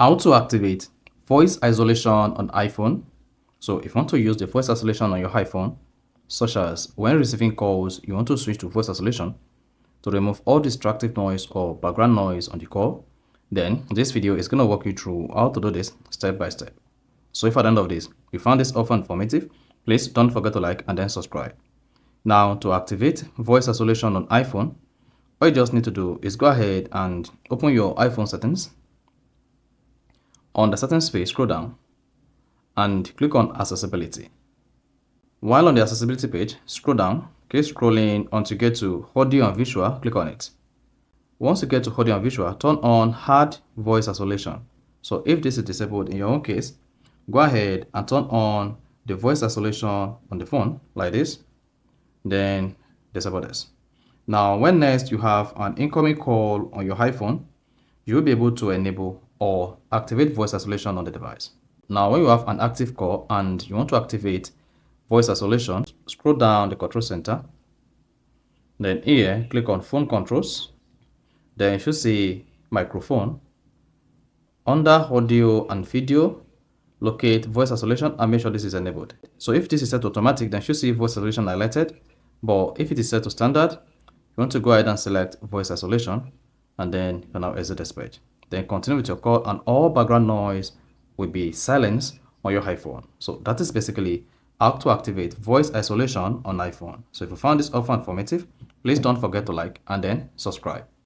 How to activate voice isolation on iPhone. So if you want to use the voice isolation on your iPhone, such as when receiving calls, you want to switch to voice isolation to remove all distractive noise or background noise on the call, then this video is going to walk you through how to do this step by step. So if at the end of this, you found this offer informative, please don't forget to like and then subscribe. Now to activate voice isolation on iPhone, all you just need to do is go ahead and open your iPhone settings. On the settings page, scroll down and click on accessibility. While on the accessibility page, scroll down, keep scrolling until you get to audio and visual, click on it. Once you get to audio and visual, turn on hard voice isolation. So if this is disabled in your own case, go ahead and turn on the voice isolation on the phone like this, then disable this. Now when next you have an incoming call on your iPhone, you will be able to enable or activate voice isolation on the device. Now when you have an active call and you want to activate voice isolation, scroll down the control center, then here click on phone controls, then you should see microphone. Under audio and video, locate voice isolation and make sure this is enabled. So if this is set to automatic, then you should see voice isolation highlighted, but if it is set to standard, you want to go ahead and select voice isolation and then you can now exit this page. Then continue with your call and all background noise will be silenced on your iPhone. So that is basically how to activate voice isolation on iPhone. So if you found this offer informative, please don't forget to like and then subscribe.